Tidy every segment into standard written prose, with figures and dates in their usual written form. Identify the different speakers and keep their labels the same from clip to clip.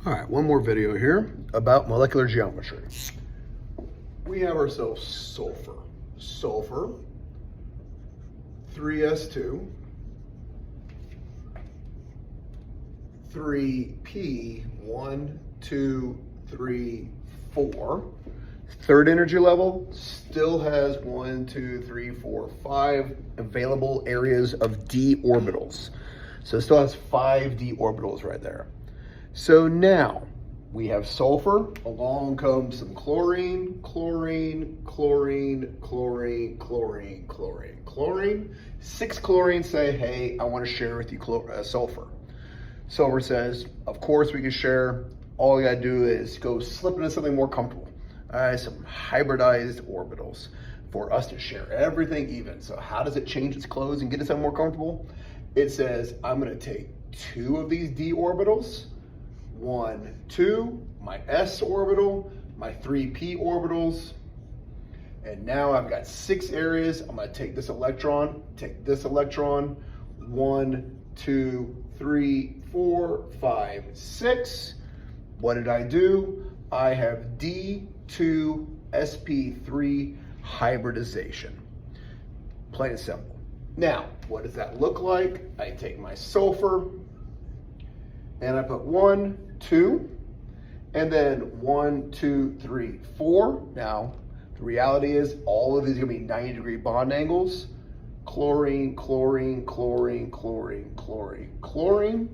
Speaker 1: All right, one more video here about molecular geometry. We have ourselves sulfur. Sulfur, 3s2, 3p, 1, 2, 3, 4. Third energy level still has 1, 2, 3, 4, 5 available areas of d orbitals. So it still has 5 d orbitals right there. So now we have sulfur, along comes some chlorine, chlorine, chlorine, chlorine, chlorine, chlorine, chlorine. 6 chlorines say, hey, I want to share with you sulfur. Sulfur says, of course we can share. All you gotta do is go slip into something more comfortable. Some hybridized orbitals for us to share everything even. So how does it change its clothes and get it something more comfortable? It says, I'm gonna take 2 of these d orbitals, 1, 2, my s orbital, my 3p orbitals, and now I've got 6 areas. I'm gonna take this electron, 1, 2, 3, 4, 5, 6. What did I do? I have D2sp3 hybridization. Plain and simple. Now, what does that look like? I take my sulfur and I put 1, 2, and then 1, 2, 3, 4. Now, the reality is all of these are gonna be 90-degree bond angles. Chlorine, chlorine, chlorine, chlorine, chlorine, chlorine.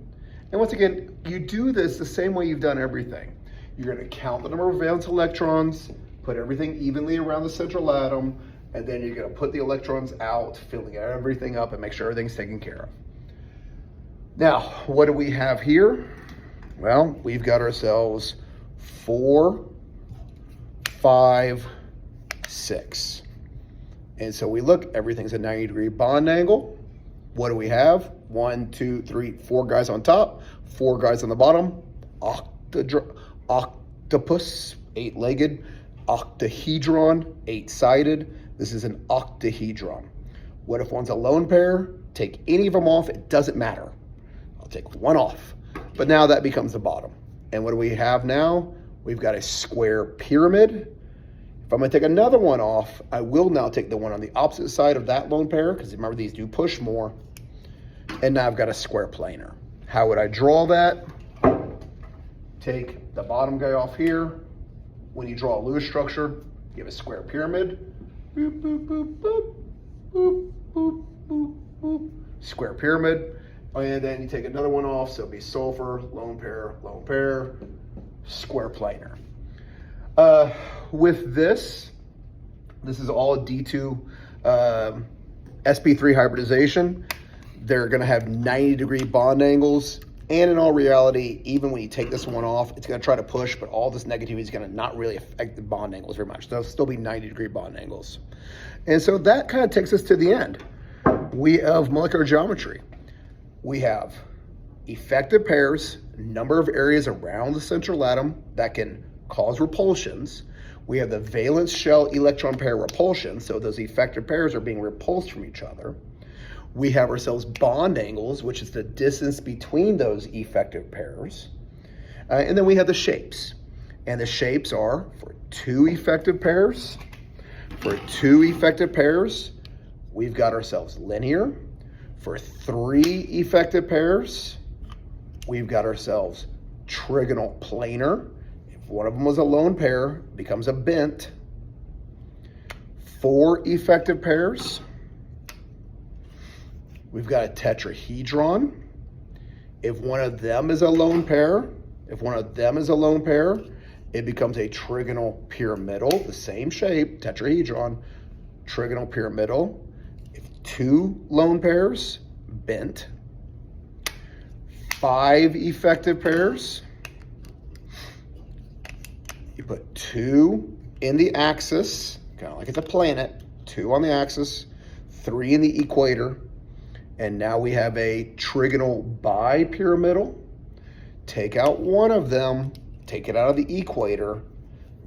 Speaker 1: And once again, you do this the same way you've done everything. You're gonna count the number of valence electrons, put everything evenly around the central atom, and then you're gonna put the electrons out, filling everything up and make sure everything's taken care of. Now, what do we have here? Well, we've got ourselves 4, 5, 6. And so we look, everything's a 90-degree bond angle. What do we have? 1, 2, 3, 4 guys on top, 4 guys on the bottom. Octopus, 8-legged. Octahedron, 8-sided. This is an octahedron. What if one's a lone pair? Take any of them off, it doesn't matter. I'll take one off. But now that becomes the bottom. And what do we have now? We've got a square pyramid. If I'm gonna take another one off, I will now take the one on the opposite side of that lone pair, because remember these do push more. And now I've got a square planar. How would I draw that? Take the bottom guy off here. When you draw a Lewis structure, give a square pyramid. Boop, boop, boop, boop, boop, boop, boop, boop. Square pyramid. And then you take another one off, so it'll be sulfur, lone pair, square planar. With this is all D2 sp3 hybridization. They're gonna have 90-degree bond angles. And in all reality, even when you take this one off, it's gonna try to push, but all this negativity is gonna not really affect the bond angles very much. They'll still be 90-degree bond angles. And so that kind of takes us to the end. We have molecular geometry. We have effective pairs, number of areas around the central atom that can cause repulsions. We have the valence shell electron pair repulsion, so those effective pairs are being repulsed from each other. We have ourselves bond angles, which is the distance between those effective pairs. And then we have the shapes. And the shapes are for 2 effective pairs. For 2 effective pairs, we've got ourselves linear. For 3 effective pairs, we've got ourselves trigonal planar. If one of them was a lone pair, it becomes a bent. 4 effective pairs, we've got a tetrahedron. If one of them is a lone pair, it becomes a trigonal pyramidal, the same shape, tetrahedron, trigonal pyramidal. If 2 lone pairs, bent. 5 effective pairs, you put 2 in the axis, kind of like it's a planet, 2 on the axis, 3 in the equator, and now we have a trigonal bipyramidal. Take out one of them, take it out of the equator.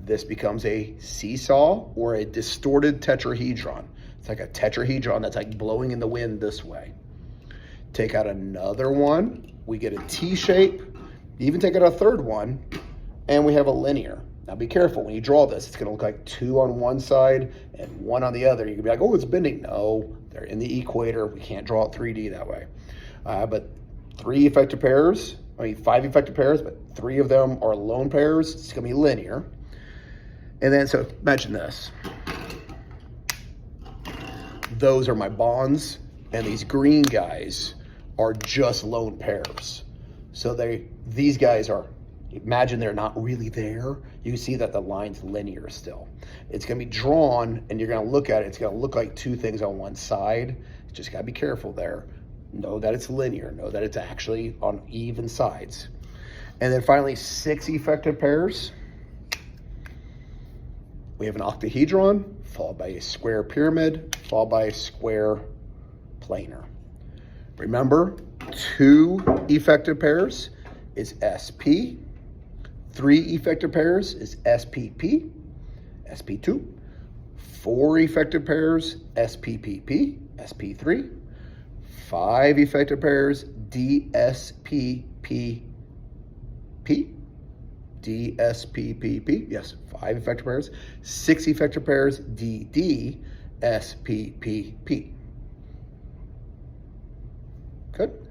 Speaker 1: This becomes a seesaw or a distorted tetrahedron. It's like a tetrahedron that's like blowing in the wind this way. Take out another one, we get a T shape. You even take out a third one, and we have a linear. Now be careful, when you draw this, it's gonna look like 2 on one side and 1 on the other. You can be like, oh, it's bending. No, they're in the equator. We can't draw it 3D that way. But 5 effective pairs, but 3 of them are lone pairs. It's gonna be linear. And then, so imagine this. Those are my bonds, and these green guys are just lone pairs. So these guys are, imagine they're not really there. You see that the line's linear still. It's gonna be drawn, and you're gonna look at it, it's gonna look like 2 things on one side. You just gotta be careful there. Know that it's linear, know that it's actually on even sides. And then finally, 6 effective pairs. We have an octahedron, followed by a square pyramid, followed by a square planar. Remember, 2 effective pairs is SP. 3 effective pairs is SPP, SP2. 4 effective pairs, SPPP, SP3. 5 effective pairs, DSPPP, DSPPP, yes, 5 effective pairs. 6 effective pairs, DDSPPP. Good.